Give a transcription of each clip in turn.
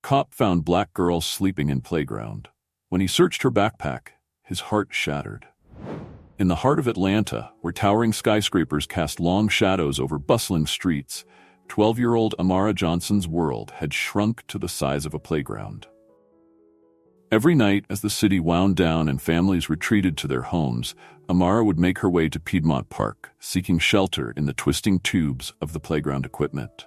cop found black girl sleeping in playground. When he searched her backpack, his heart shattered. In the heart of Atlanta, where towering skyscrapers cast long shadows over bustling streets, 12-year-old Amara Johnson's world had shrunk to the size of a playground. Every night, as the city wound down and families retreated to their homes, Amara would make her way to Piedmont Park, seeking shelter in the twisting tubes of the playground equipment.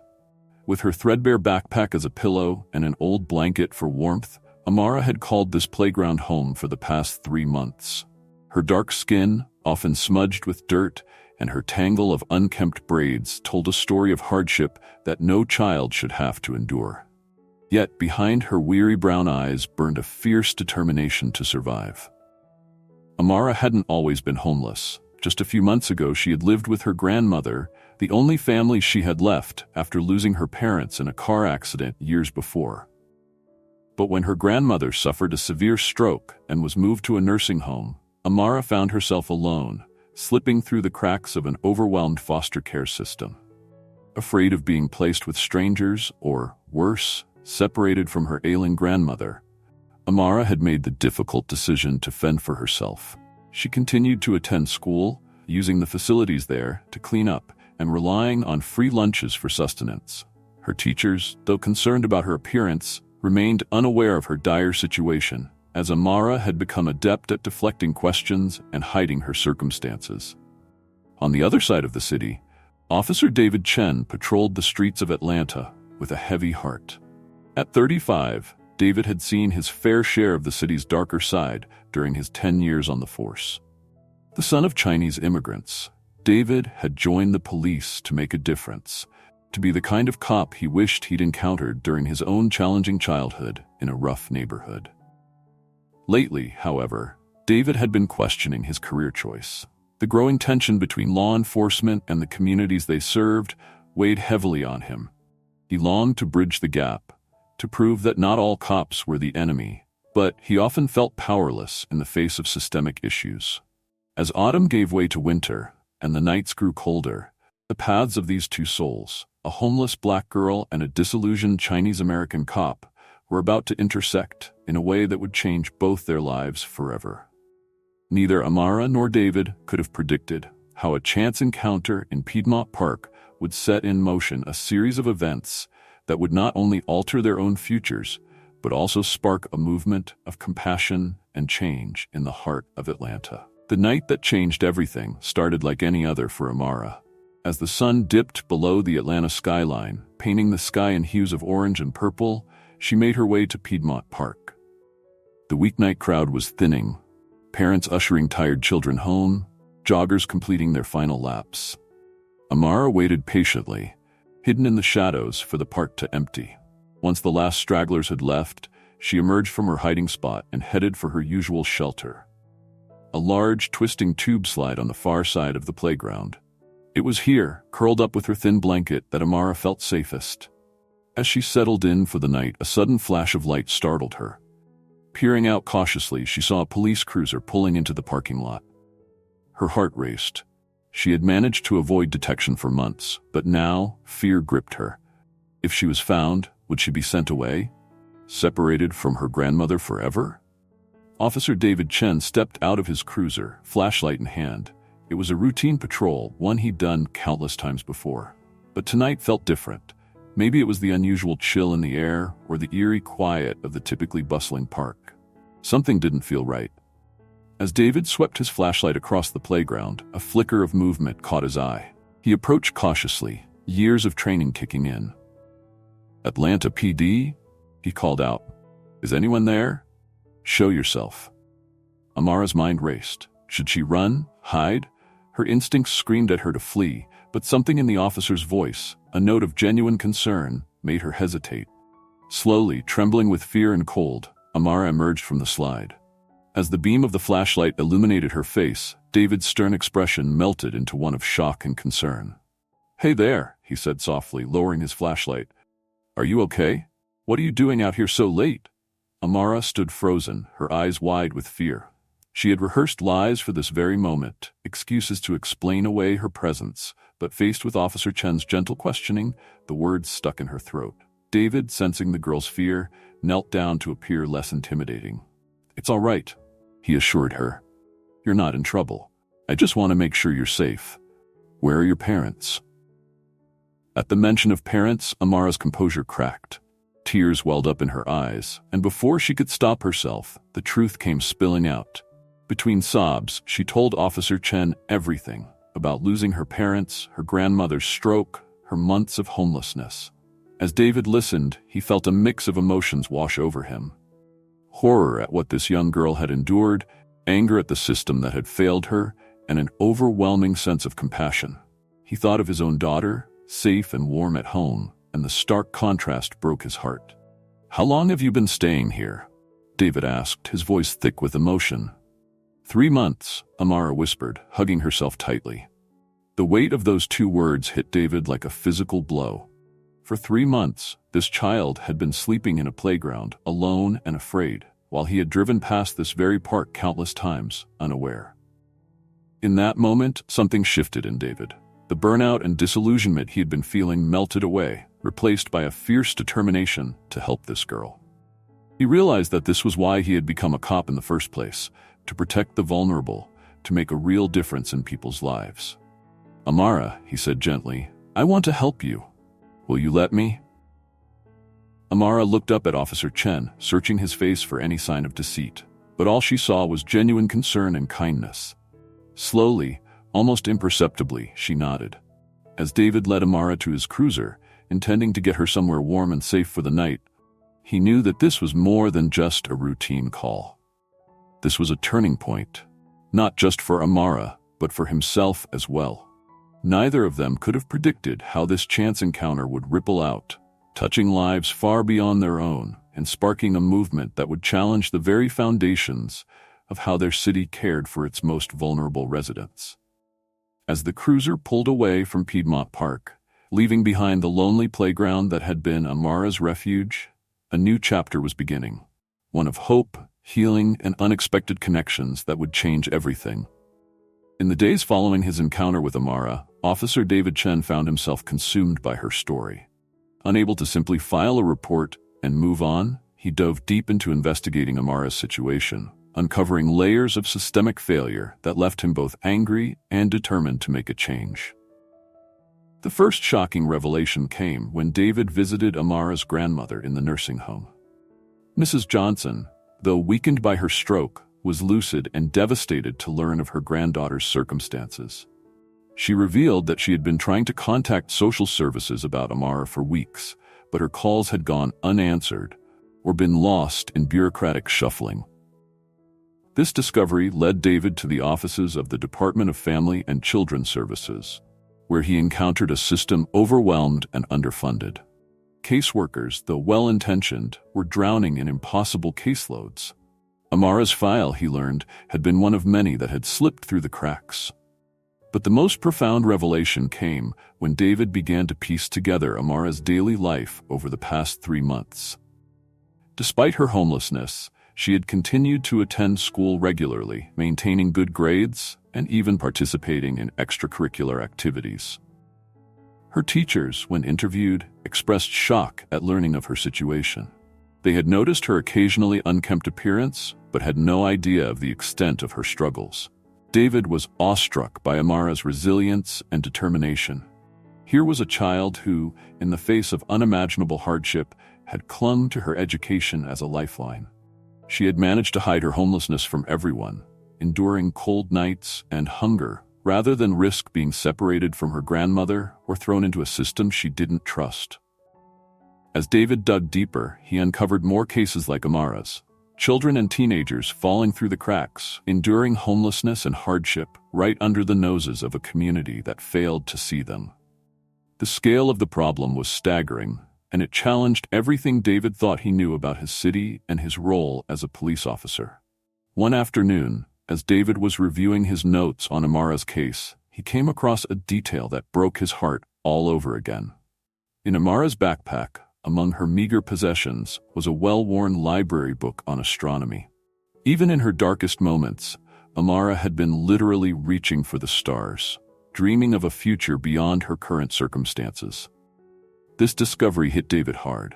With her threadbare backpack as a pillow and an old blanket for warmth, Amara had called this playground home for the past 3 months. Her dark skin, often smudged with dirt, and her tangle of unkempt braids told a story of hardship that no child should have to endure. Yet behind her weary brown eyes burned a fierce determination to survive. Amara hadn't always been homeless. Just a few months ago, she had lived with her grandmother, the only family she had left after losing her parents in a car accident years before. But when her grandmother suffered a severe stroke and was moved to a nursing home, Amara found herself alone, slipping through the cracks of an overwhelmed foster care system. Afraid of being placed with strangers, or worse, separated from her ailing grandmother, Amara had made the difficult decision to fend for herself. She continued to attend school, using the facilities there to clean up and relying on free lunches for sustenance. Her teachers, though concerned about her appearance, remained unaware of her dire situation, as Amara had become adept at deflecting questions and hiding her circumstances. On the other side of the city, Officer David Chen patrolled the streets of Atlanta with a heavy heart. At 35, David had seen his fair share of the city's darker side during his 10 years on the force. The son of Chinese immigrants, David had joined the police to make a difference, to be the kind of cop he wished he'd encountered during his own challenging childhood in a rough neighborhood. Lately, however, David had been questioning his career choice. The growing tension between law enforcement and the communities they served weighed heavily on him. He longed to bridge the gap, to prove that not all cops were the enemy, but he often felt powerless in the face of systemic issues. As autumn gave way to winter and the nights grew colder, the paths of these two souls, a homeless black girl and a disillusioned Chinese-American cop, were about to intersect in a way that would change both their lives forever. Neither Amara nor David could have predicted how a chance encounter in Piedmont Park would set in motion a series of events that would not only alter their own futures, but also spark a movement of compassion and change in the heart of Atlanta. The night that changed everything started like any other for Amara. As the sun dipped below the Atlanta skyline, painting the sky in hues of orange and purple, she made her way to Piedmont Park. The weeknight crowd was thinning, parents ushering tired children home, joggers completing their final laps. Amara waited patiently, hidden in the shadows for the park to empty. Once the last stragglers had left, she emerged from her hiding spot and headed for her usual shelter, a large, twisting tube slide on the far side of the playground. It was here, curled up with her thin blanket, that Amara felt safest. As she settled in for the night, a sudden flash of light startled her. Peering out cautiously, she saw a police cruiser pulling into the parking lot. Her heart raced. She had managed to avoid detection for months, but now fear gripped her. If she was found, would she be sent away? Separated from her grandmother forever? Officer David Chen stepped out of his cruiser, flashlight in hand. It was a routine patrol, one he'd done countless times before. But tonight felt different. Maybe it was the unusual chill in the air or the eerie quiet of the typically bustling park. Something didn't feel right. As David swept his flashlight across the playground, a flicker of movement caught his eye. He approached cautiously, years of training kicking in. "Atlanta PD?" he called out. "Is anyone there? Show yourself." Amara's mind raced. Should she run? Hide? Her instincts screamed at her to flee, but something in the officer's voice, a note of genuine concern, made her hesitate. Slowly, trembling with fear and cold, Amara emerged from the slide. As the beam of the flashlight illuminated her face, David's stern expression melted into one of shock and concern. "Hey there," he said softly, lowering his flashlight. "Are you okay? What are you doing out here so late?" Amara stood frozen, her eyes wide with fear. She had rehearsed lies for this very moment, excuses to explain away her presence, but faced with Officer Chen's gentle questioning, the words stuck in her throat. David, sensing the girl's fear, knelt down to appear less intimidating. "It's all right," he assured her. "You're not in trouble. I just want to make sure you're safe. Where are your parents?" At the mention of parents, Amara's composure cracked. Tears welled up in her eyes, and before she could stop herself, the truth came spilling out. Between sobs, she told Officer Chen everything about losing her parents, her grandmother's stroke, her months of homelessness. As David listened, he felt a mix of emotions wash over him. Horror at what this young girl had endured, anger at the system that had failed her, and an overwhelming sense of compassion. He thought of his own daughter, safe and warm at home, and the stark contrast broke his heart. "How long have you been staying here?" David asked, his voice thick with emotion. 3 months, Amara whispered, hugging herself tightly. The weight of those 2 words hit David like a physical blow. For 3 months, this child had been sleeping in a playground, alone and afraid, while he had driven past this very park countless times, unaware. In that moment, something shifted in David. The burnout and disillusionment he had been feeling melted away, replaced by a fierce determination to help this girl. He realized that this was why he had become a cop in the first place, to protect the vulnerable, to make a real difference in people's lives. "Amara," he said gently, "I want to help you. Will you let me?" Amara looked up at Officer Chen, searching his face for any sign of deceit, but all she saw was genuine concern and kindness. Slowly, almost imperceptibly, she nodded. As David led Amara to his cruiser, intending to get her somewhere warm and safe for the night, he knew that this was more than just a routine call. This was a turning point, not just for Amara, but for himself as well. Neither of them could have predicted how this chance encounter would ripple out, touching lives far beyond their own and sparking a movement that would challenge the very foundations of how their city cared for its most vulnerable residents. As the cruiser pulled away from Piedmont Park, leaving behind the lonely playground that had been Amara's refuge, a new chapter was beginning, one of hope, healing, and unexpected connections that would change everything. In the days following his encounter with Amara, Officer David Chen found himself consumed by her story. Unable to simply file a report and move on, he dove deep into investigating Amara's situation, uncovering layers of systemic failure that left him both angry and determined to make a change. The first shocking revelation came when David visited Amara's grandmother in the nursing home. Mrs. Johnson, though weakened by her stroke, was lucid and devastated to learn of her granddaughter's circumstances. She revealed that she had been trying to contact social services about Amara for weeks, but her calls had gone unanswered or been lost in bureaucratic shuffling. This discovery led David to the offices of the Department of Family and Children Services, where he encountered a system overwhelmed and underfunded. Caseworkers, though well-intentioned, were drowning in impossible caseloads. Amara's file, he learned, had been one of many that had slipped through the cracks. But the most profound revelation came when David began to piece together Amara's daily life over the past 3 months. Despite her homelessness, she had continued to attend school regularly, maintaining good grades, and even participating in extracurricular activities. Her teachers, when interviewed, expressed shock at learning of her situation. They had noticed her occasionally unkempt appearance, but had no idea of the extent of her struggles. David was awestruck by Amara's resilience and determination. Here was a child who, in the face of unimaginable hardship, had clung to her education as a lifeline. She had managed to hide her homelessness from everyone, enduring cold nights and hunger rather than risk being separated from her grandmother or thrown into a system she didn't trust. As David dug deeper, he uncovered more cases like Amara's. Children and teenagers falling through the cracks, enduring homelessness and hardship right under the noses of a community that failed to see them. The scale of the problem was staggering, and it challenged everything David thought he knew about his city and his role as a police officer. One afternoon, as David was reviewing his notes on Amara's case, he came across a detail that broke his heart all over again. In Amara's backpack, among her meager possessions, was a well-worn library book on astronomy. Even in her darkest moments, Amara had been literally reaching for the stars, dreaming of a future beyond her current circumstances. This discovery hit David hard.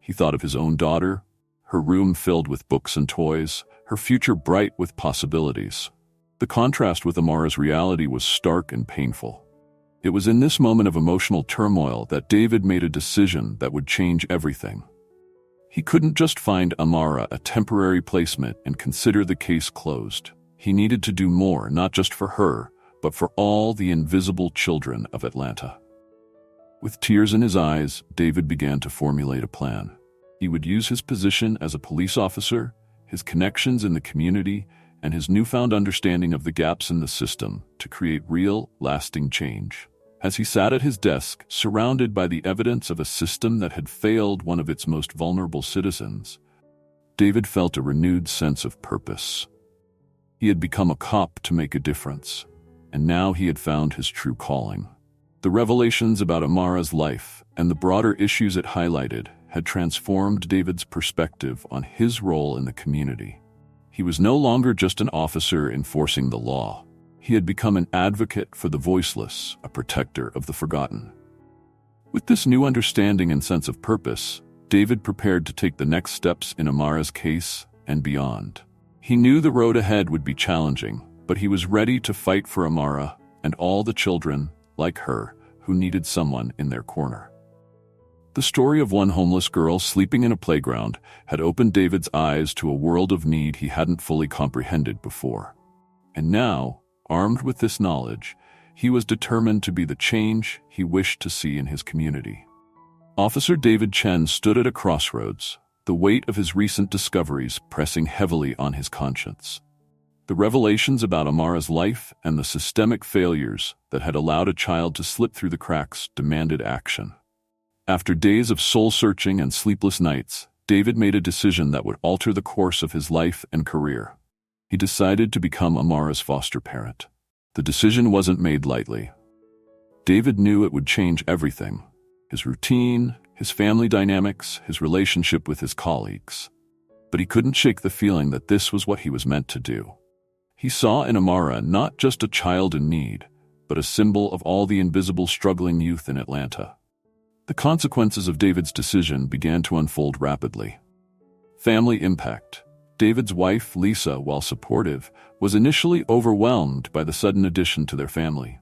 He thought of his own daughter, her room filled with books and toys, her future bright with possibilities. The contrast with Amara's reality was stark and painful. It was in this moment of emotional turmoil that David made a decision that would change everything. He couldn't just find Amara a temporary placement and consider the case closed. He needed to do more, not just for her, but for all the invisible children of Atlanta. With tears in his eyes, David began to formulate a plan. He would use his position as a police officer, his connections in the community, and his newfound understanding of the gaps in the system to create real, lasting change. As he sat at his desk, surrounded by the evidence of a system that had failed one of its most vulnerable citizens, David felt a renewed sense of purpose. He had become a cop to make a difference, and now he had found his true calling. The revelations about Amara's life and the broader issues it highlighted had transformed David's perspective on his role in the community. He was no longer just an officer enforcing the law. He had become an advocate for the voiceless, a protector of the forgotten. With this new understanding and sense of purpose, David prepared to take the next steps in Amara's case and beyond. He knew the road ahead would be challenging, but he was ready to fight for Amara and all the children, like her, who needed someone in their corner. The story of one homeless girl sleeping in a playground had opened David's eyes to a world of need he hadn't fully comprehended before. And now, armed with this knowledge, he was determined to be the change he wished to see in his community. Officer David Chen stood at a crossroads, the weight of his recent discoveries pressing heavily on his conscience. The revelations about Amara's life and the systemic failures that had allowed a child to slip through the cracks demanded action. After days of soul-searching and sleepless nights, David made a decision that would alter the course of his life and career. He decided to become Amara's foster parent. The decision wasn't made lightly. David knew it would change everything: his routine, his family dynamics, his relationship with his colleagues. But he couldn't shake the feeling that this was what he was meant to do. He saw in Amara not just a child in need, but a symbol of all the invisible struggling youth in Atlanta. The consequences of David's decision began to unfold rapidly. Family impact. David's wife, Lisa, while supportive, was initially overwhelmed by the sudden addition to their family.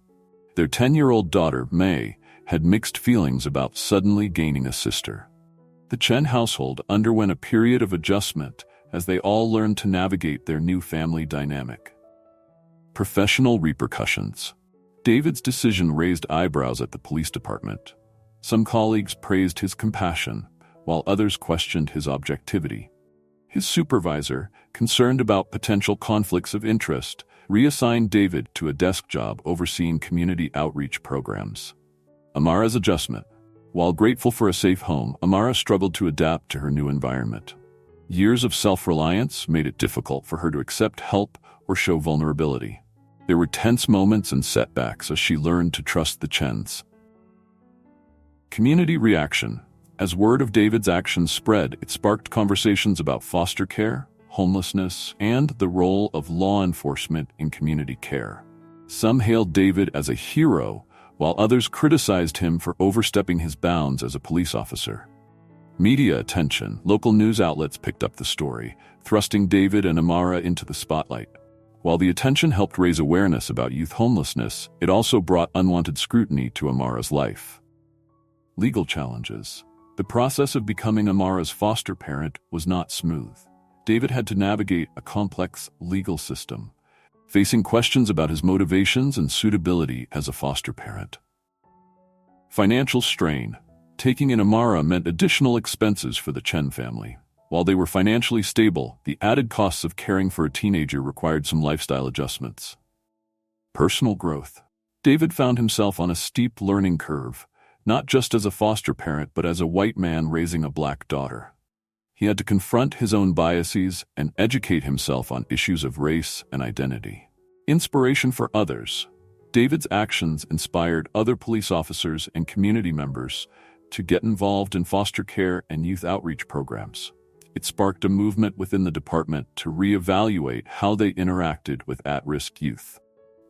Their 10-year-old daughter, May, had mixed feelings about suddenly gaining a sister. The Chen household underwent a period of adjustment as they all learned to navigate their new family dynamic. Professional repercussions. David's decision raised eyebrows at the police department. Some colleagues praised his compassion, while others questioned his objectivity. His supervisor, concerned about potential conflicts of interest, reassigned David to a desk job overseeing community outreach programs. Amara's adjustment. While grateful for a safe home, Amara struggled to adapt to her new environment. Years of self-reliance made it difficult for her to accept help or show vulnerability. There were tense moments and setbacks as she learned to trust the Chens. Community reaction. As word of David's actions spread, it sparked conversations about foster care, homelessness, and the role of law enforcement in community care. Some hailed David as a hero, while others criticized him for overstepping his bounds as a police officer. Media attention. Local news outlets picked up the story, thrusting David and Amara into the spotlight. While the attention helped raise awareness about youth homelessness, it also brought unwanted scrutiny to Amara's life. Legal challenges. The process of becoming Amara's foster parent was not smooth. David had to navigate a complex legal system, facing questions about his motivations and suitability as a foster parent. Financial strain. Taking in Amara meant additional expenses for the Chen family. While they were financially stable, the added costs of caring for a teenager required some lifestyle adjustments. Personal growth. David found himself on a steep learning curve, not just as a foster parent but as a white man raising a black daughter. He had to confront his own biases and educate himself on issues of race and identity. Inspiration for others. David's actions inspired other police officers and community members to get involved in foster care and youth outreach programs. It sparked a movement within the department to reevaluate how they interacted with at-risk youth.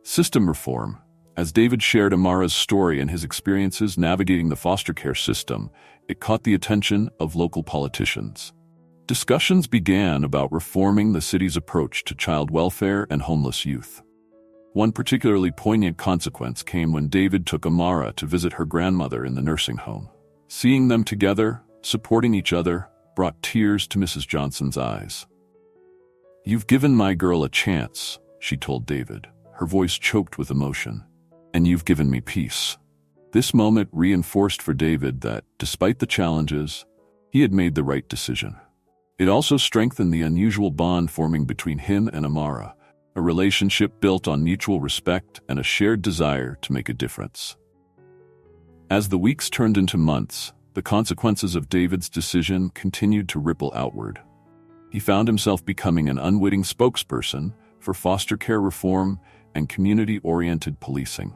System reform. As David shared Amara's story and his experiences navigating the foster care system, it caught the attention of local politicians. Discussions began about reforming the city's approach to child welfare and homeless youth. One particularly poignant consequence came when David took Amara to visit her grandmother in the nursing home. Seeing them together, supporting each other, brought tears to Mrs. Johnson's eyes. "You've given my girl a chance," she told David, her voice choked with emotion. "And you've given me peace." This moment reinforced for David that, despite the challenges, he had made the right decision. It also strengthened the unusual bond forming between him and Amara, a relationship built on mutual respect and a shared desire to make a difference. As the weeks turned into months, the consequences of David's decision continued to ripple outward. He found himself becoming an unwitting spokesperson for foster care reform and community-oriented policing.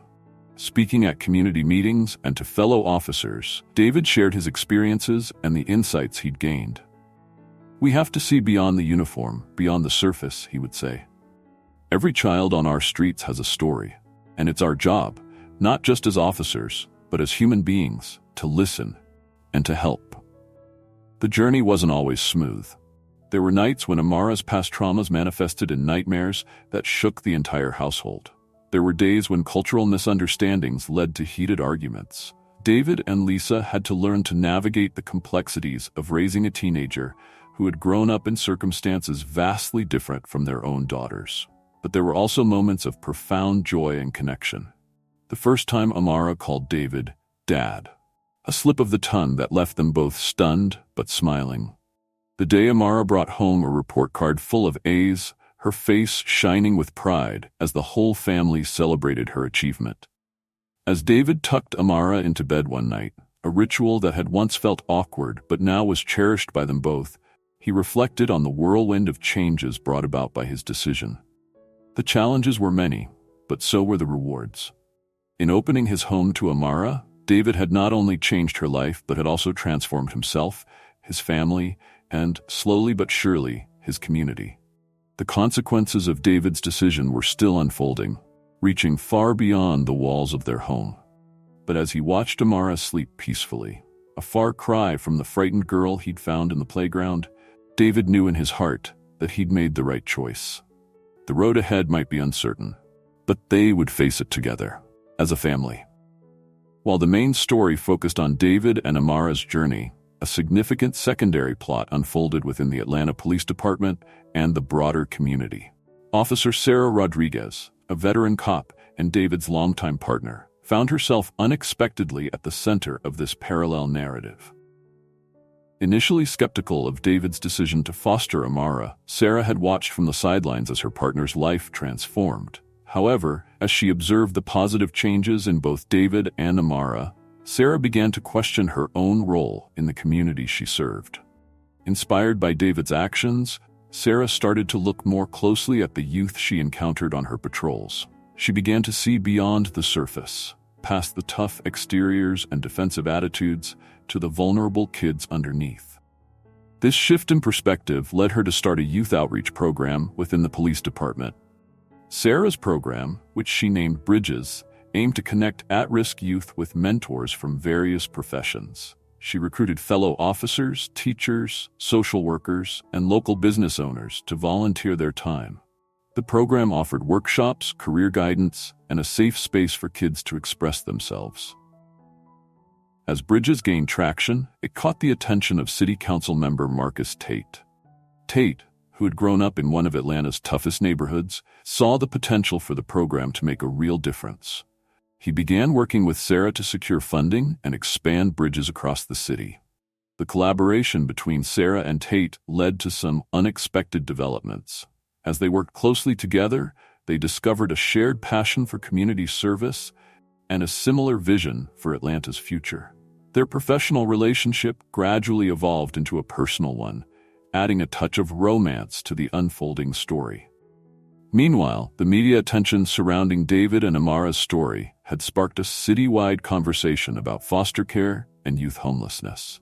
Speaking at community meetings and to fellow officers, David shared his experiences and the insights he'd gained. "We have to see beyond the uniform, beyond the surface," he would say. "Every child on our streets has a story, and it's our job, not just as officers, but as human beings, to listen and to help." The journey wasn't always smooth. There were nights when Amara's past traumas manifested in nightmares that shook the entire household. There were days when cultural misunderstandings led to heated arguments. David and Lisa had to learn to navigate the complexities of raising a teenager who had grown up in circumstances vastly different from their own daughters. But there were also moments of profound joy and connection. The first time Amara called David Dad, a slip of the tongue that left them both stunned but smiling. The day Amara brought home a report card full of A's, her face shining with pride as the whole family celebrated her achievement. As David tucked Amara into bed one night, a ritual that had once felt awkward but now was cherished by them both, he reflected on the whirlwind of changes brought about by his decision. The challenges were many, but so were the rewards. In opening his home to Amara, David had not only changed her life but had also transformed himself, his family, and, slowly but surely, his community. The consequences of David's decision were still unfolding, reaching far beyond the walls of their home. But as he watched Amara sleep peacefully, a far cry from the frightened girl he'd found in the playground, David knew in his heart that he'd made the right choice. The road ahead might be uncertain, but they would face it together, as a family. While the main story focused on David and Amara's journey, a significant secondary plot unfolded within the Atlanta Police Department and the broader community. Officer Sarah Rodriguez, a veteran cop and David's longtime partner, found herself unexpectedly at the center of this parallel narrative. Initially skeptical of David's decision to foster Amara, Sarah had watched from the sidelines as her partner's life transformed. However, as she observed the positive changes in both David and Amara, Sarah began to question her own role in the community she served. Inspired by David's actions, Sarah started to look more closely at the youth she encountered on her patrols. She began to see beyond the surface, past the tough exteriors and defensive attitudes, to the vulnerable kids underneath. This shift in perspective led her to start a youth outreach program within the police department. Sarah's program, which she named Bridges, aimed to connect at-risk youth with mentors from various professions. She recruited fellow officers, teachers, social workers, and local business owners to volunteer their time. The program offered workshops, career guidance, and a safe space for kids to express themselves. As Bridges gained traction, it caught the attention of City Council member Marcus Tate. Tate, who had grown up in one of Atlanta's toughest neighborhoods, saw the potential for the program to make a real difference. He began working with Sarah to secure funding and expand Bridges across the city. The collaboration between Sarah and Tate led to some unexpected developments. As they worked closely together, they discovered a shared passion for community service and a similar vision for Atlanta's future. Their professional relationship gradually evolved into a personal one, adding a touch of romance to the unfolding story. Meanwhile, the media attention surrounding David and Amara's story had sparked a citywide conversation about foster care and youth homelessness.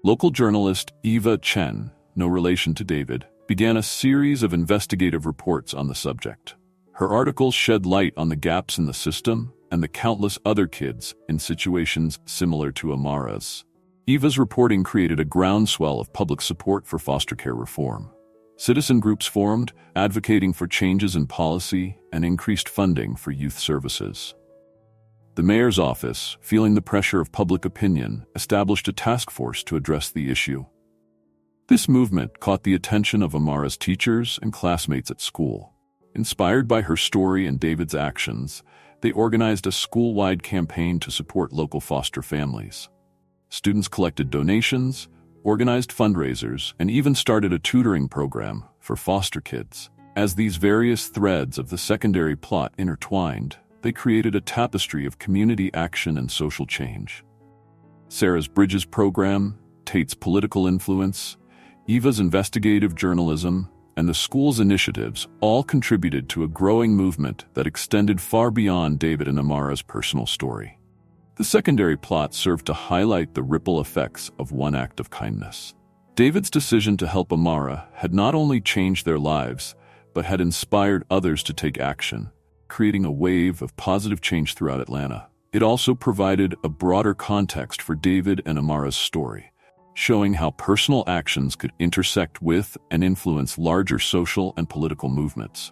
Local journalist Eva Chen, no relation to David, began a series of investigative reports on the subject. Her articles shed light on the gaps in the system and the countless other kids in situations similar to Amara's. Eva's reporting created a groundswell of public support for foster care reform. Citizen groups formed, advocating for changes in policy and increased funding for youth services. The mayor's office, feeling the pressure of public opinion, established a task force to address the issue. This movement caught the attention of Amara's teachers and classmates at school. Inspired by her story and David's actions, they organized a school-wide campaign to support local foster families. Students collected donations, organized fundraisers, and even started a tutoring program for foster kids. As these various threads of the secondary plot intertwined, they created a tapestry of community action and social change. Sarah's Bridges program, Tate's political influence, Eva's investigative journalism, and the school's initiatives all contributed to a growing movement that extended far beyond David and Amara's personal story. The secondary plot served to highlight the ripple effects of one act of kindness. David's decision to help Amara had not only changed their lives, but had inspired others to take action, creating a wave of positive change throughout Atlanta. It also provided a broader context for David and Amara's story, showing how personal actions could intersect with and influence larger social and political movements.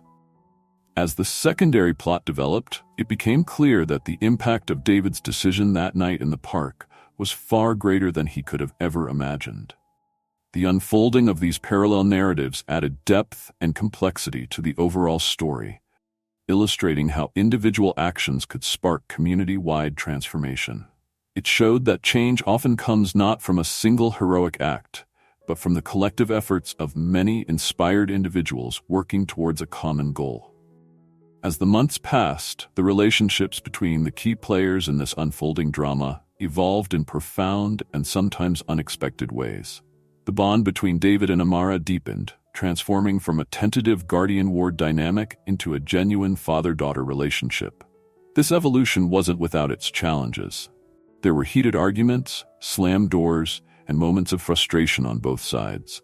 As the secondary plot developed, it became clear that the impact of David's decision that night in the park was far greater than he could have ever imagined. The unfolding of these parallel narratives added depth and complexity to the overall story, illustrating how individual actions could spark community-wide transformation. It showed that change often comes not from a single heroic act, but from the collective efforts of many inspired individuals working towards a common goal. As the months passed, the relationships between the key players in this unfolding drama evolved in profound and sometimes unexpected ways. The bond between David and Amara deepened, transforming from a tentative guardian-ward dynamic into a genuine father-daughter relationship. This evolution wasn't without its challenges. There were heated arguments, slammed doors, and moments of frustration on both sides.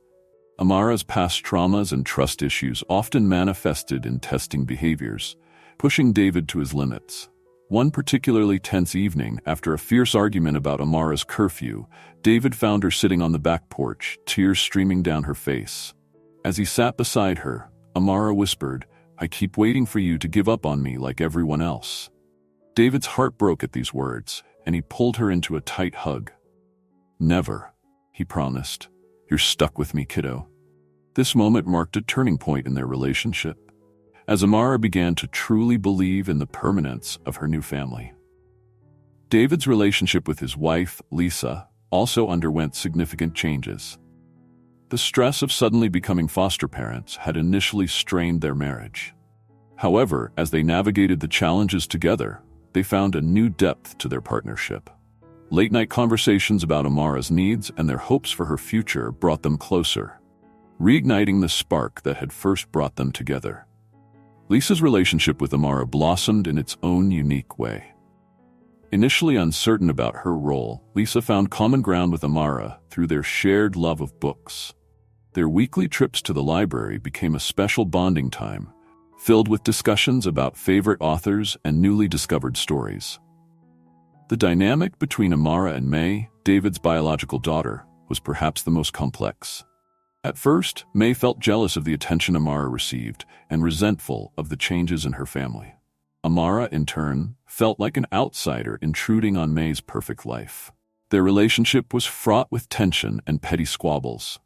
Amara's past traumas and trust issues often manifested in testing behaviors, pushing David to his limits. One particularly tense evening, after a fierce argument about Amara's curfew, David found her sitting on the back porch, tears streaming down her face. As he sat beside her, Amara whispered, "I keep waiting for you to give up on me like everyone else." David's heart broke at these words, and he pulled her into a tight hug. "Never," he promised. "You're stuck with me, kiddo." This moment marked a turning point in their relationship, as Amara began to truly believe in the permanence of her new family. David's relationship with his wife, Lisa, also underwent significant changes. The stress of suddenly becoming foster parents had initially strained their marriage. However, as they navigated the challenges together, they found a new depth to their partnership. Late-night conversations about Amara's needs and their hopes for her future brought them closer, reigniting the spark that had first brought them together. Lisa's relationship with Amara blossomed in its own unique way. Initially uncertain about her role, Lisa found common ground with Amara through their shared love of books. Their weekly trips to the library became a special bonding time, filled with discussions about favorite authors and newly discovered stories. The dynamic between Amara and May, David's biological daughter, was perhaps the most complex. At first, May felt jealous of the attention Amara received and resentful of the changes in her family. Amara, in turn, felt like an outsider intruding on May's perfect life. Their relationship was fraught with tension and petty squabbles.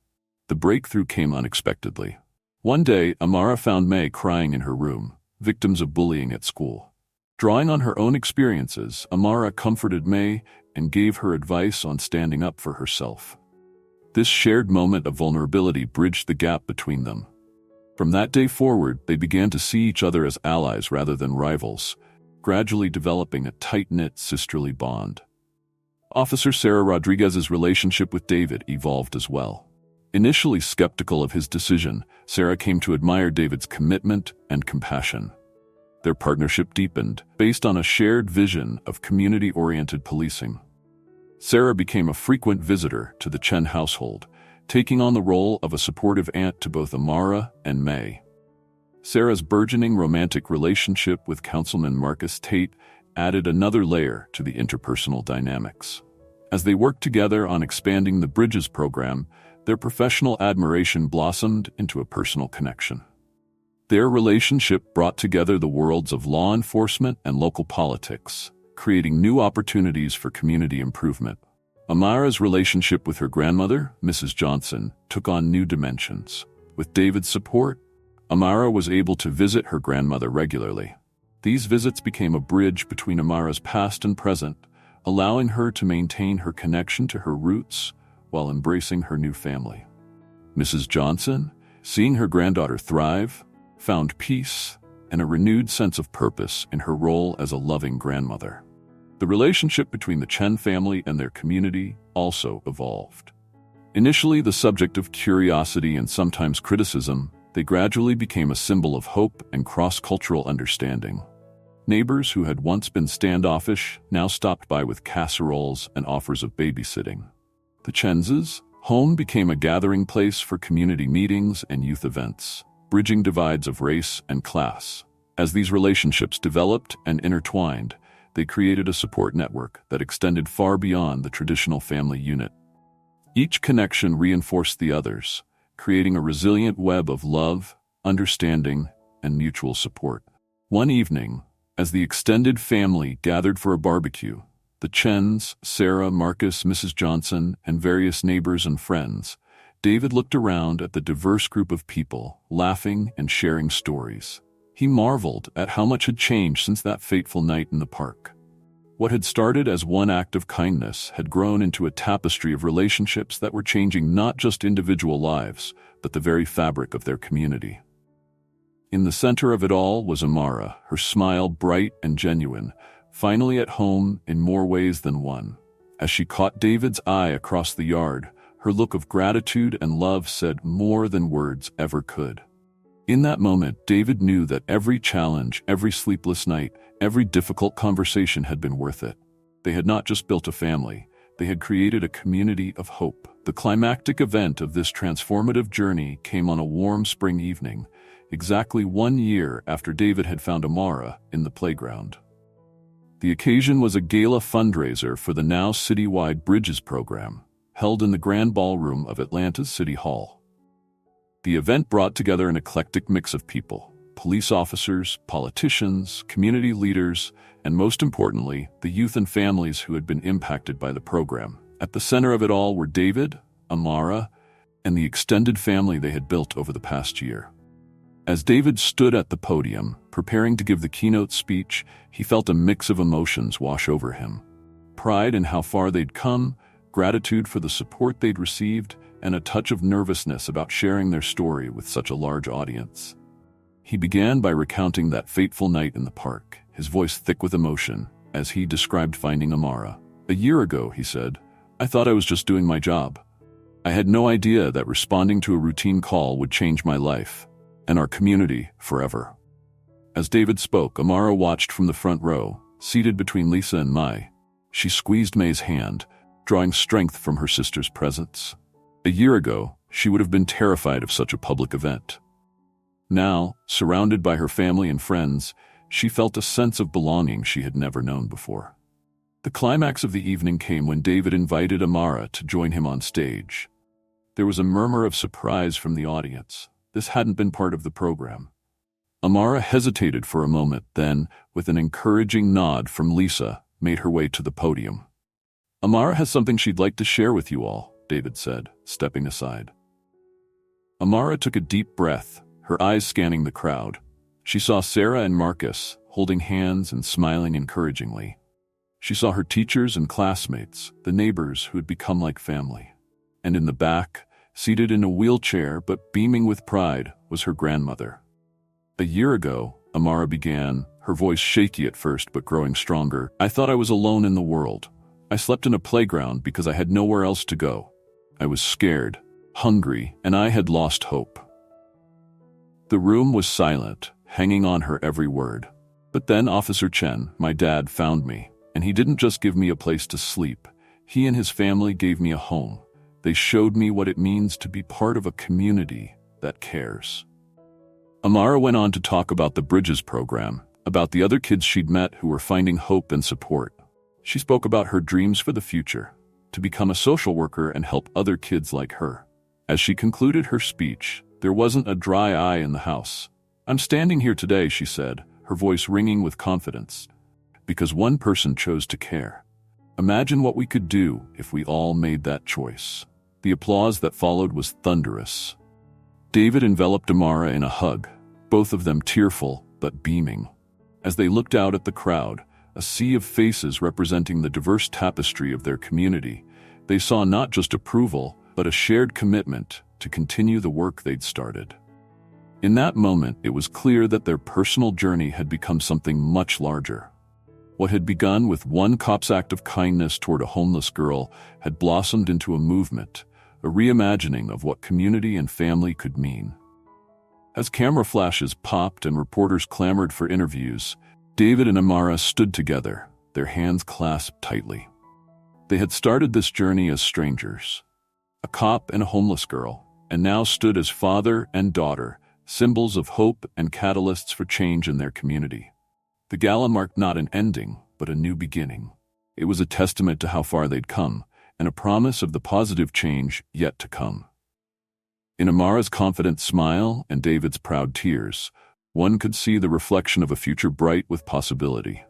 The breakthrough came unexpectedly. One day, Amara found May crying in her room, victims of bullying at school. Drawing on her own experiences, Amara comforted May and gave her advice on standing up for herself. This shared moment of vulnerability bridged the gap between them. From that day forward, they began to see each other as allies rather than rivals, gradually developing a tight-knit sisterly bond. Officer Sarah Rodriguez's relationship with David evolved as well. Initially skeptical of his decision, Sarah came to admire David's commitment and compassion. Their partnership deepened, based on a shared vision of community-oriented policing. Sarah became a frequent visitor to the Chen household, taking on the role of a supportive aunt to both Amara and May. Sarah's burgeoning romantic relationship with Councilman Marcus Tate added another layer to the interpersonal dynamics. As they worked together on expanding the Bridges program, their professional admiration blossomed into a personal connection. Their relationship brought together the worlds of law enforcement and local politics, creating new opportunities for community improvement. Amara's relationship with her grandmother, Mrs. Johnson, took on new dimensions. With David's support, Amara was able to visit her grandmother regularly. These visits became a bridge between Amara's past and present, allowing her to maintain her connection to her roots while embracing her new family. Mrs. Johnson, seeing her granddaughter thrive, found peace and a renewed sense of purpose in her role as a loving grandmother. The relationship between the Chen family and their community also evolved. Initially the subject of curiosity and sometimes criticism, they gradually became a symbol of hope and cross-cultural understanding. Neighbors who had once been standoffish now stopped by with casseroles and offers of babysitting. The Chen's home became a gathering place for community meetings and youth events, bridging divides of race and class. As these relationships developed and intertwined, they created a support network that extended far beyond the traditional family unit. Each connection reinforced the others, creating a resilient web of love, understanding, and mutual support. One evening, as the extended family gathered for a barbecue, the Chens, Sarah, Marcus, Mrs. Johnson, and various neighbors and friends, David looked around at the diverse group of people, laughing and sharing stories. He marveled at how much had changed since that fateful night in the park. What had started as one act of kindness had grown into a tapestry of relationships that were changing not just individual lives, but the very fabric of their community. In the center of it all was Amara, her smile bright and genuine, finally at home in more ways than one. As she caught David's eye across the yard, her look of gratitude and love said more than words ever could. In that moment, David knew that every challenge, every sleepless night, every difficult conversation had been worth it. They had not just built a family, they had created a community of hope. The climactic event of this transformative journey came on a warm spring evening, exactly 1 year after David had found Amara in the playground. The occasion was a gala fundraiser for the now citywide Bridges program, held in the Grand Ballroom of Atlanta's City Hall. The event brought together an eclectic mix of people: police officers, politicians, community leaders, and most importantly, the youth and families who had been impacted by the program. At the center of it all were David, Amara, and the extended family they had built over the past year. As David stood at the podium, preparing to give the keynote speech, he felt a mix of emotions wash over him. Pride in how far they'd come, gratitude for the support they'd received, and a touch of nervousness about sharing their story with such a large audience. He began by recounting that fateful night in the park, his voice thick with emotion, as he described finding Amara. "A year ago," he said, "I thought I was just doing my job. I had no idea that responding to a routine call would change my life, and our community, forever." As David spoke, Amara watched from the front row, seated between Lisa and Mai. She squeezed May's hand, drawing strength from her sister's presence. A year ago, she would have been terrified of such a public event. Now, surrounded by her family and friends, she felt a sense of belonging she had never known before. The climax of the evening came when David invited Amara to join him on stage. There was a murmur of surprise from the audience. This hadn't been part of the program. Amara hesitated for a moment, then, with an encouraging nod from Lisa, made her way to the podium. "Amara has something she'd like to share with you all," David said, stepping aside. Amara took a deep breath, her eyes scanning the crowd. She saw Sarah and Marcus, holding hands and smiling encouragingly. She saw her teachers and classmates, the neighbors who had become like family. And in the back, seated in a wheelchair but beaming with pride, was her grandmother. "A year ago," Amara began, her voice shaky at first but growing stronger, "I thought I was alone in the world. I slept in a playground because I had nowhere else to go. I was scared, hungry, and I had lost hope." The room was silent, hanging on her every word. "But then Officer Chen, my dad, found me, and he didn't just give me a place to sleep. He and his family gave me a home. They showed me what it means to be part of a community that cares." Amara went on to talk about the Bridges program, about the other kids she'd met who were finding hope and support. She spoke about her dreams for the future, to become a social worker and help other kids like her. As she concluded her speech, there wasn't a dry eye in the house. "I'm standing here today," she said, her voice ringing with confidence, "because one person chose to care. Imagine what we could do if we all made that choice." The applause that followed was thunderous. David enveloped Amara in a hug, both of them tearful but beaming. As they looked out at the crowd, a sea of faces representing the diverse tapestry of their community, they saw not just approval, but a shared commitment to continue the work they'd started. In that moment, it was clear that their personal journey had become something much larger. What had begun with one cop's act of kindness toward a homeless girl had blossomed into a movement, a reimagining of what community and family could mean. As camera flashes popped and reporters clamored for interviews, David and Amara stood together, their hands clasped tightly. They had started this journey as strangers, a cop and a homeless girl, and now stood as father and daughter, symbols of hope and catalysts for change in their community. The gala marked not an ending, but a new beginning. It was a testament to how far they'd come, and a promise of the positive change yet to come. In Amara's confident smile and David's proud tears, one could see the reflection of a future bright with possibility.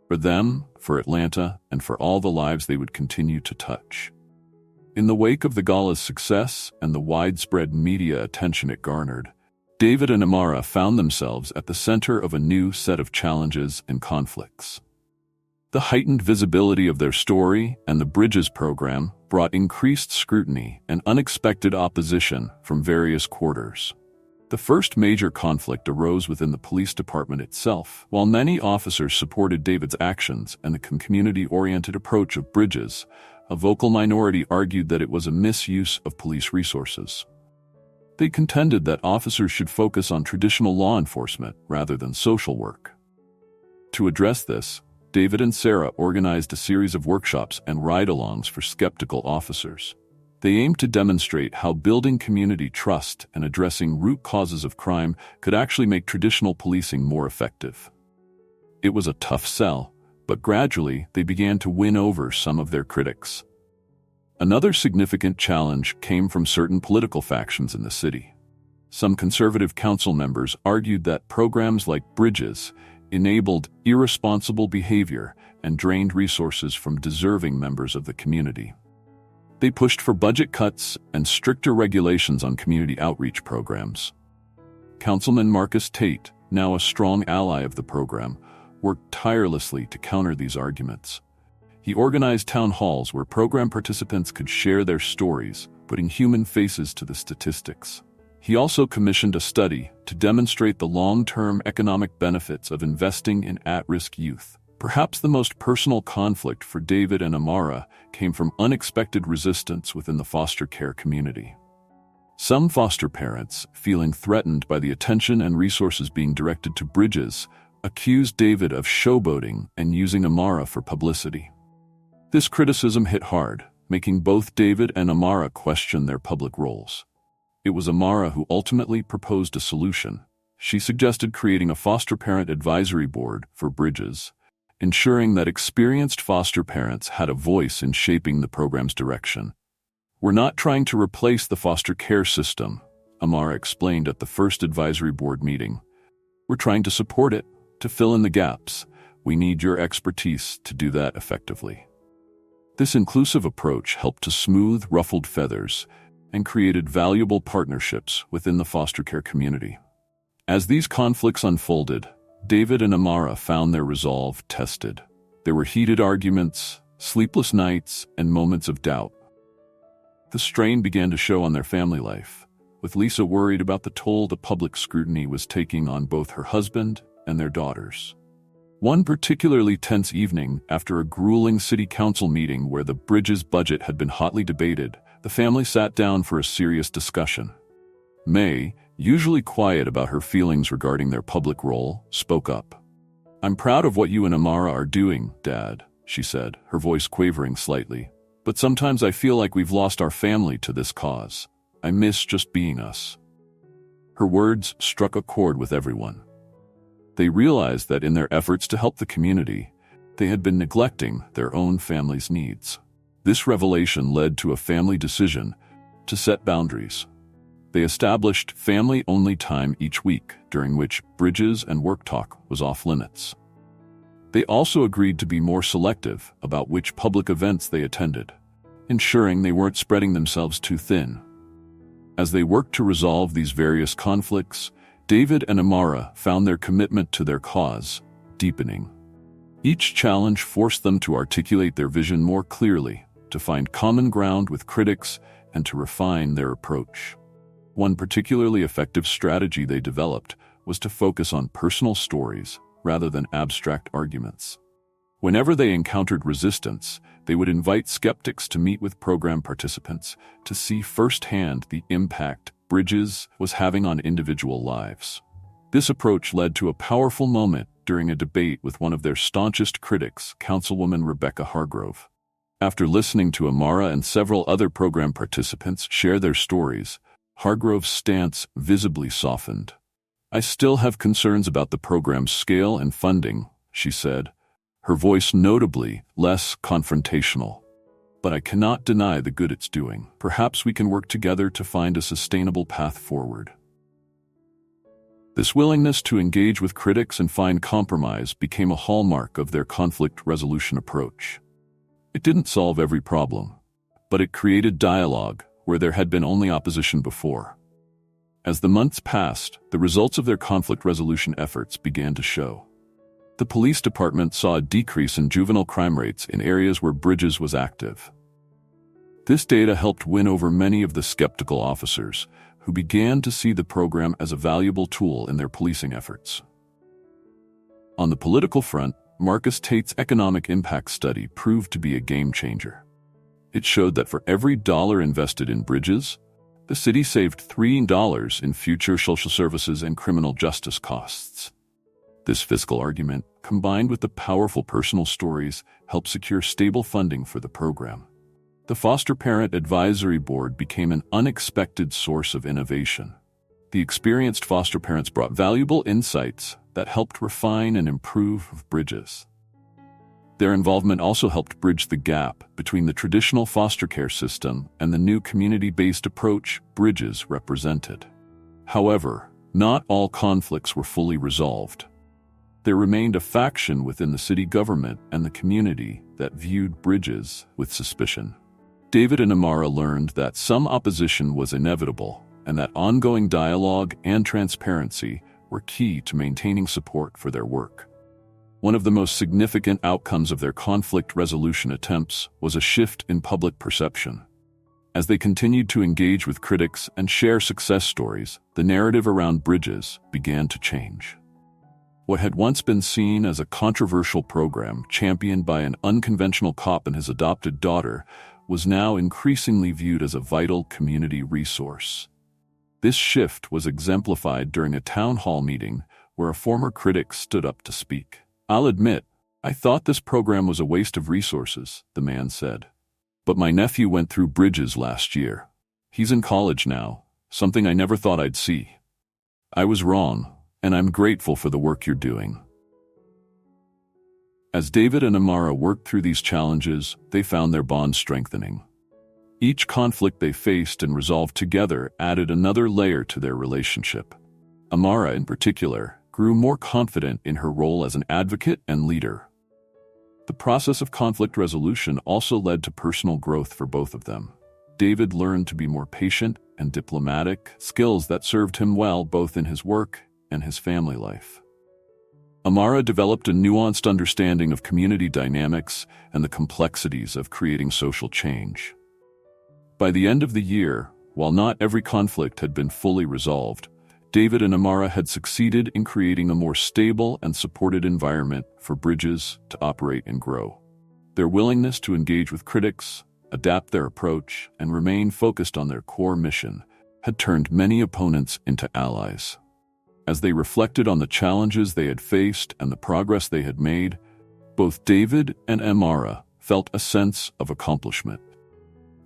For them, for Atlanta, and for all the lives they would continue to touch. In the wake of the gala's success and the widespread media attention it garnered, David and Amara found themselves at the center of a new set of challenges and conflicts. The heightened visibility of their story and the Bridges program brought increased scrutiny and unexpected opposition from various quarters. The first major conflict arose within the police department itself. While many officers supported David's actions and the community-oriented approach of Bridges, a vocal minority argued that it was a misuse of police resources. They contended that officers should focus on traditional law enforcement rather than social work. To address this, David and Sarah organized a series of workshops and ride-alongs for skeptical officers. They aimed to demonstrate how building community trust and addressing root causes of crime could actually make traditional policing more effective. It was a tough sell, but gradually they began to win over some of their critics. Another significant challenge came from certain political factions in the city. Some conservative council members argued that programs like Bridges enabled irresponsible behavior and drained resources from deserving members of the community. They pushed for budget cuts and stricter regulations on community outreach programs. Councilman Marcus Tate, now a strong ally of the program, worked tirelessly to counter these arguments. He organized town halls where program participants could share their stories, putting human faces to the statistics. He also commissioned a study to demonstrate the long-term economic benefits of investing in at-risk youth. Perhaps the most personal conflict for David and Amara came from unexpected resistance within the foster care community. Some foster parents, feeling threatened by the attention and resources being directed to Bridges, accused David of showboating and using Amara for publicity. This criticism hit hard, making both David and Amara question their public roles. It was Amara who ultimately proposed a solution. She suggested creating a foster parent advisory board for Bridges, ensuring that experienced foster parents had a voice in shaping the program's direction. "We're not trying to replace the foster care system," Amara explained at the first advisory board meeting. "We're trying to support it, to fill in the gaps. We need your expertise to do that effectively." This inclusive approach helped to smooth ruffled feathers and created valuable partnerships within the foster care community. As these conflicts unfolded, David and Amara found their resolve tested. There were heated arguments, sleepless nights, and moments of doubt. The strain began to show on their family life, with Lisa worried about the toll the public scrutiny was taking on both her husband and their daughters. One particularly tense evening, after a grueling city council meeting where the Bridges budget had been hotly debated, the family sat down for a serious discussion. May, usually quiet about her feelings regarding their public role, spoke up. "I'm proud of what you and Amara are doing, Dad," she said, her voice quavering slightly. "But sometimes I feel like we've lost our family to this cause. I miss just being us." Her words struck a chord with everyone. They realized that in their efforts to help the community, they had been neglecting their own family's needs. This revelation led to a family decision to set boundaries. They established family-only time each week, during which bridges and work talk was off limits. They also agreed to be more selective about which public events they attended, ensuring they weren't spreading themselves too thin. As they worked to resolve these various conflicts, David and Amara found their commitment to their cause deepening. Each challenge forced them to articulate their vision more clearly, to find common ground with critics, and to refine their approach. One particularly effective strategy they developed was to focus on personal stories rather than abstract arguments. Whenever they encountered resistance, they would invite skeptics to meet with program participants to see firsthand the impact Bridges was having on individual lives. This approach led to a powerful moment during a debate with one of their staunchest critics, Councilwoman Rebecca Hargrove. After listening to Amara and several other program participants share their stories, Hargrove's stance visibly softened. "I still have concerns about the program's scale and funding," she said, her voice notably less confrontational. "But I cannot deny the good it's doing. Perhaps we can work together to find a sustainable path forward." This willingness to engage with critics and find compromise became a hallmark of their conflict resolution approach. It didn't solve every problem, but it created dialogue where there had been only opposition before. As the months passed, the results of their conflict resolution efforts began to show. The police department saw a decrease in juvenile crime rates in areas where Bridges was active. This data helped win over many of the skeptical officers, who began to see the program as a valuable tool in their policing efforts. On the political front, Marcus Tate's economic impact study proved to be a game changer. It showed that for every dollar invested in Bridges, the city saved $3 in future social services and criminal justice costs. This fiscal argument, combined with the powerful personal stories, helped secure stable funding for the program. The Foster Parent Advisory Board became an unexpected source of innovation. The experienced foster parents brought valuable insights that helped refine and improve Bridges. Their involvement also helped bridge the gap between the traditional foster care system and the new community-based approach Bridges represented. However, not all conflicts were fully resolved. There remained a faction within the city government and the community that viewed Bridges with suspicion. David and Amara learned that some opposition was inevitable and that ongoing dialogue and transparency were key to maintaining support for their work. One of the most significant outcomes of their conflict resolution attempts was a shift in public perception. As they continued to engage with critics and share success stories, the narrative around Bridges began to change. What had once been seen as a controversial program championed by an unconventional cop and his adopted daughter was now increasingly viewed as a vital community resource. This shift was exemplified during a town hall meeting where a former critic stood up to speak. "I'll admit, I thought this program was a waste of resources," the man said. "But my nephew went through Bridges last year. He's in college now, something I never thought I'd see. I was wrong, and I'm grateful for the work you're doing." As David and Amara worked through these challenges, they found their bond strengthening. Each conflict they faced and resolved together added another layer to their relationship. Amara, in particular, grew more confident in her role as an advocate and leader. The process of conflict resolution also led to personal growth for both of them. David learned to be more patient and diplomatic, skills that served him well both in his work and his family life. Amara developed a nuanced understanding of community dynamics and the complexities of creating social change. By the end of the year, while not every conflict had been fully resolved, David and Amara had succeeded in creating a more stable and supported environment for Bridges to operate and grow. Their willingness to engage with critics, adapt their approach, and remain focused on their core mission had turned many opponents into allies. As they reflected on the challenges they had faced and the progress they had made, both David and Amara felt a sense of accomplishment.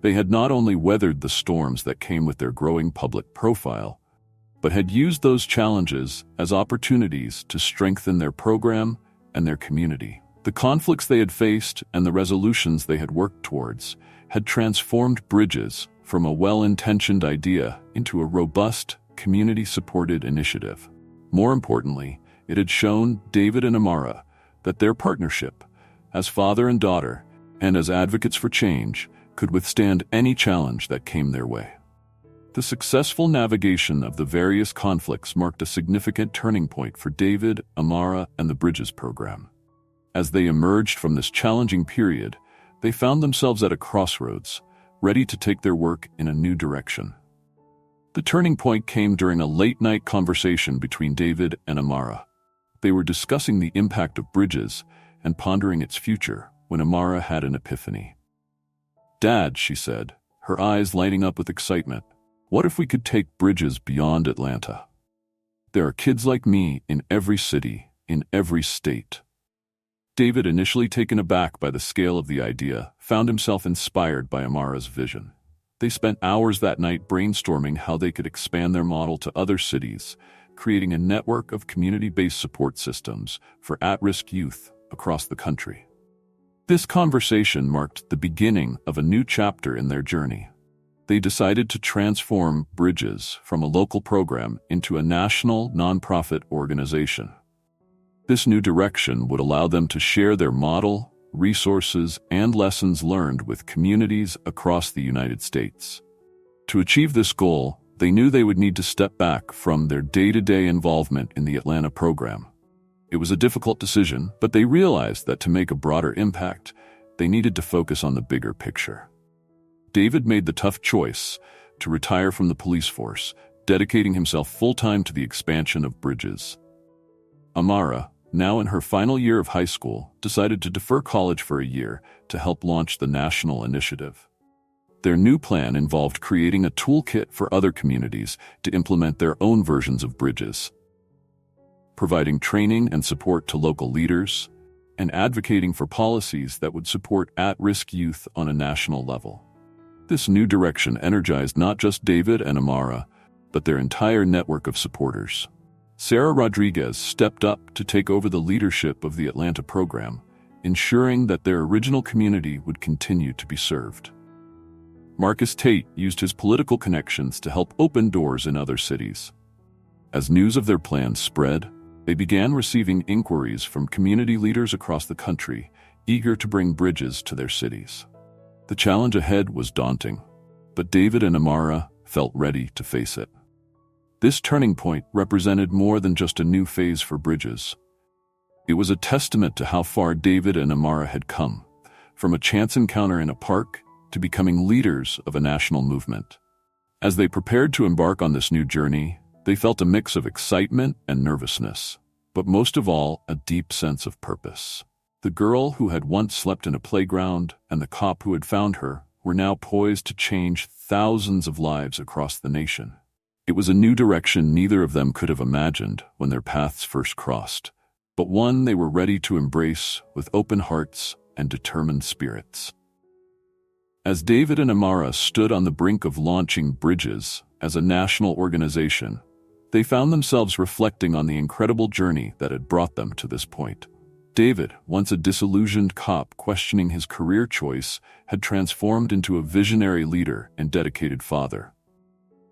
They had not only weathered the storms that came with their growing public profile, but had used those challenges as opportunities to strengthen their program and their community. The The conflicts they had faced and the resolutions they had worked towards had transformed Bridges from a well-intentioned idea into a robust, community-supported initiative. More importantly, it had shown David and Amara that their partnership, as father and daughter, and as advocates for change, could withstand any challenge that came their way. The successful navigation of the various conflicts marked a significant turning point for David, Amara, and the Bridges program. As they emerged from this challenging period, they found themselves at a crossroads, ready to take their work in a new direction. The turning point came during a late-night conversation between David and Amara. They were discussing the impact of Bridges and pondering its future when Amara had an epiphany. "Dad," she said, her eyes lighting up with excitement, "what if we could take Bridges beyond Atlanta? There are kids like me in every city, in every state." David, initially taken aback by the scale of the idea, found himself inspired by Amara's vision. They spent hours that night brainstorming how they could expand their model to other cities, creating a network of community-based support systems for at-risk youth across the country. This conversation marked the beginning of a new chapter in their journey. They decided to transform Bridges from a local program into a national nonprofit organization. This new direction would allow them to share their model, resources, and lessons learned with communities across the United States. To achieve this goal, they knew they would need to step back from their day-to-day involvement in the Atlanta program. It was a difficult decision, but they realized that to make a broader impact, they needed to focus on the bigger picture. David made the tough choice to retire from the police force, dedicating himself full-time to the expansion of Bridges. Amara, now in her final year of high school, decided to defer college for a year to help launch the national initiative. Their new plan involved creating a toolkit for other communities to implement their own versions of Bridges, providing training and support to local leaders, and advocating for policies that would support at-risk youth on a national level. This new direction energized not just David and Amara, but their entire network of supporters. Sarah Rodriguez stepped up to take over the leadership of the Atlanta program, ensuring that their original community would continue to be served. Marcus Tate used his political connections to help open doors in other cities. As news of their plans spread, they began receiving inquiries from community leaders across the country, eager to bring Bridges to their cities. The challenge ahead was daunting, but David and Amara felt ready to face it. This turning point represented more than just a new phase for Bridges. It was a testament to how far David and Amara had come, from a chance encounter in a park to becoming leaders of a national movement. As they prepared to embark on this new journey, they felt a mix of excitement and nervousness, but most of all, a deep sense of purpose. The girl who had once slept in a playground and the cop who had found her were now poised to change thousands of lives across the nation. It was a new direction neither of them could have imagined when their paths first crossed, but one they were ready to embrace with open hearts and determined spirits. As David and Amara stood on the brink of launching Bridges as a national organization, they found themselves reflecting on the incredible journey that had brought them to this point. David, once a disillusioned cop questioning his career choice, had transformed into a visionary leader and dedicated father.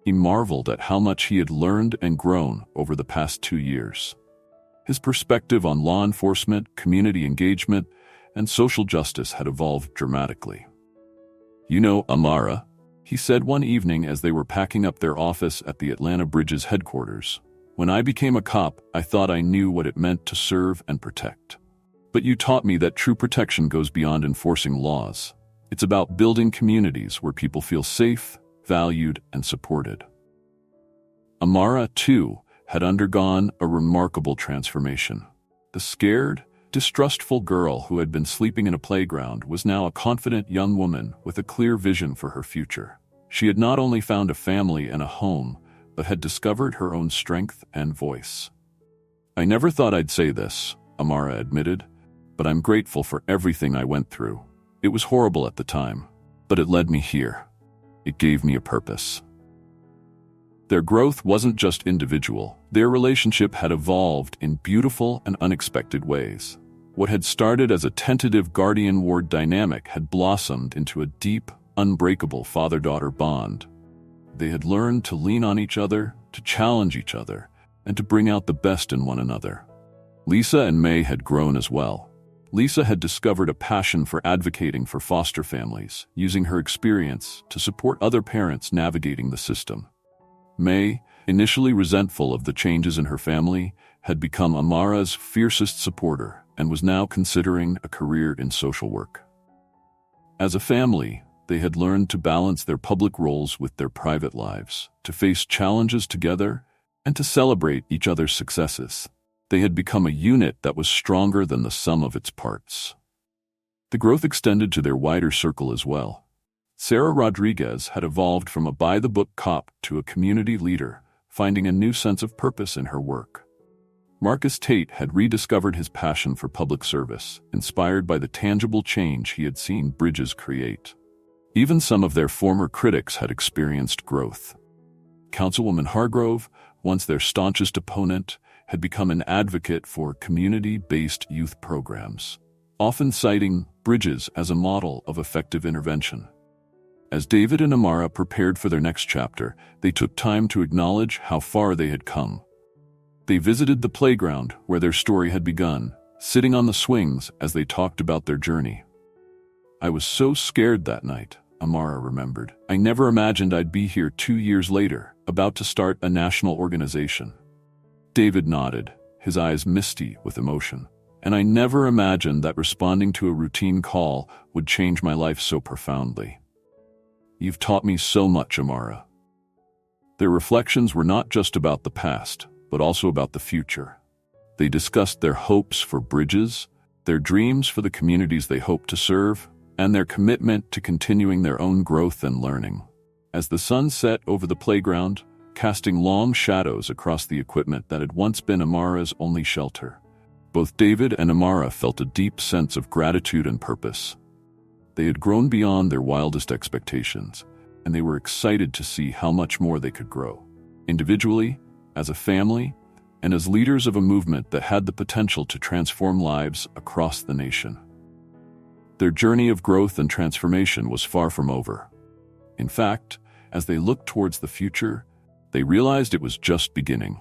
He marveled at how much he had learned and grown over the past 2 years. His perspective on law enforcement, community engagement, and social justice had evolved dramatically. "You know, Amara," he said one evening as they were packing up their office at the Atlanta Bridges headquarters, "when I became a cop, I thought I knew what it meant to serve and protect. But you taught me that true protection goes beyond enforcing laws. It's about building communities where people feel safe, valued, and supported." Amara, too, had undergone a remarkable transformation. The scared, distrustful girl who had been sleeping in a playground was now a confident young woman with a clear vision for her future. She had not only found a family and a home, but had discovered her own strength and voice. "I never thought I'd say this," Amara admitted, "but I'm grateful for everything I went through. It was horrible at the time, but it led me here. It gave me a purpose." Their growth wasn't just individual. Their relationship had evolved in beautiful and unexpected ways. What had started as a tentative guardian-ward dynamic had blossomed into a deep, unbreakable father-daughter bond. They had learned to lean on each other, to challenge each other, and to bring out the best in one another. Lisa and May had grown as well. Lisa had discovered a passion for advocating for foster families, using her experience to support other parents navigating the system. May, initially resentful of the changes in her family, had become Amara's fiercest supporter and was now considering a career in social work. As a family, they had learned to balance their public roles with their private lives, to face challenges together, and to celebrate each other's successes. They had become a unit that was stronger than the sum of its parts. The growth extended to their wider circle as well. Sarah Rodriguez had evolved from a by-the-book cop to a community leader, finding a new sense of purpose in her work. Marcus Tate had rediscovered his passion for public service, inspired by the tangible change he had seen Bridges create. Even some of their former critics had experienced growth. Councilwoman Hargrove, once their staunchest opponent, had become an advocate for community-based youth programs, often citing Bridges as a model of effective intervention. As David and Amara prepared for their next chapter, they took time to acknowledge how far they had come. They visited the playground where their story had begun, sitting on the swings as they talked about their journey. "I was so scared that night," Amara remembered. "I never imagined I'd be here 2 years later, about to start a national organization." David nodded, his eyes misty with emotion. "And I never imagined that responding to a routine call would change my life so profoundly. You've taught me so much, Amara." Their reflections were not just about the past, but also about the future. They discussed their hopes for Bridges, their dreams for the communities they hoped to serve, and their commitment to continuing their own growth and learning. As the sun set over the playground, casting long shadows across the equipment that had once been Amara's only shelter, both David and Amara felt a deep sense of gratitude and purpose. They had grown beyond their wildest expectations, and they were excited to see how much more they could grow, individually, as a family, and as leaders of a movement that had the potential to transform lives across the nation. Their journey of growth and transformation was far from over. In fact, as they looked towards the future, they realized it was just beginning,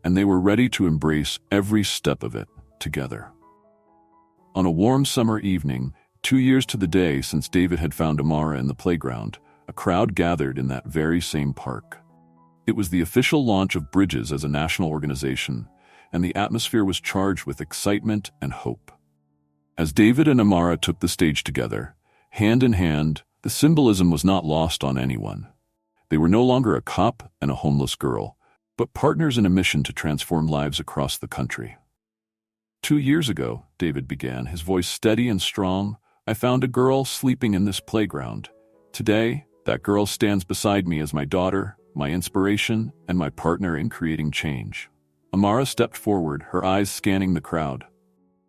and they were ready to embrace every step of it together. On a warm summer evening, 2 years to the day since David had found Amara in the playground, a crowd gathered in that very same park. It was the official launch of Bridges as a national organization, and the atmosphere was charged with excitement and hope. As David and Amara took the stage together, hand in hand, the symbolism was not lost on anyone. They were no longer a cop and a homeless girl, but partners in a mission to transform lives across the country. 2 years ago, David began, his voice steady and strong, "I found a girl sleeping in this playground. Today, that girl stands beside me as my daughter, my inspiration, and my partner in creating change." Amara stepped forward, her eyes scanning the crowd.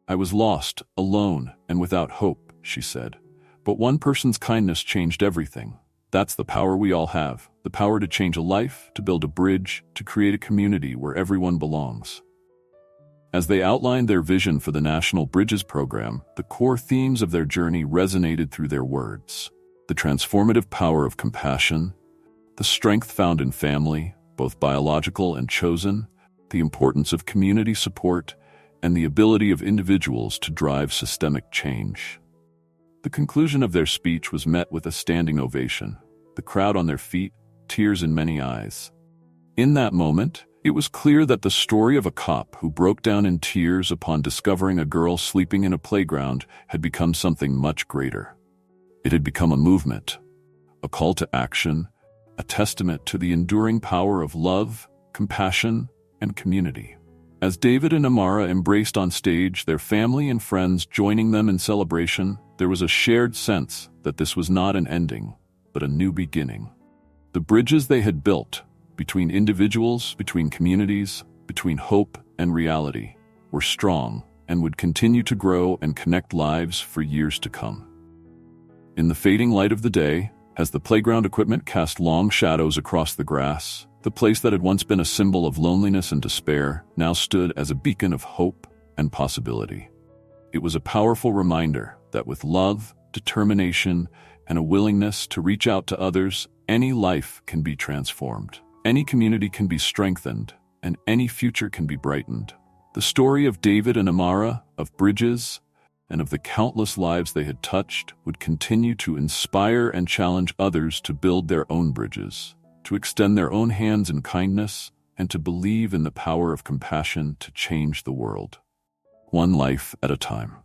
"I was lost, alone, and without hope," she said. "But one person's kindness changed everything. That's the power we all have, the power to change a life, to build a bridge, to create a community where everyone belongs." As they outlined their vision for the National Bridges program, the core themes of their journey resonated through their words. The transformative power of compassion, the strength found in family, both biological and chosen, the importance of community support, and the ability of individuals to drive systemic change. The conclusion of their speech was met with a standing ovation, the crowd on their feet, tears in many eyes. In that moment, it was clear that the story of a cop who broke down in tears upon discovering a girl sleeping in a playground had become something much greater. It had become a movement, a call to action, a testament to the enduring power of love, compassion, and community. As David and Amara embraced on stage, their family and friends joining them in celebration, there was a shared sense that this was not an ending, but a new beginning. The bridges they had built, between individuals, between communities, between hope and reality, were strong and would continue to grow and connect lives for years to come. In the fading light of the day, as the playground equipment cast long shadows across the grass, the place that had once been a symbol of loneliness and despair now stood as a beacon of hope and possibility. It was a powerful reminder that with love, determination, and a willingness to reach out to others, any life can be transformed, any community can be strengthened, and any future can be brightened. The story of David and Amara, of bridges, and of the countless lives they had touched would continue to inspire and challenge others to build their own bridges, to extend their own hands in kindness, and to believe in the power of compassion to change the world. One life at a time.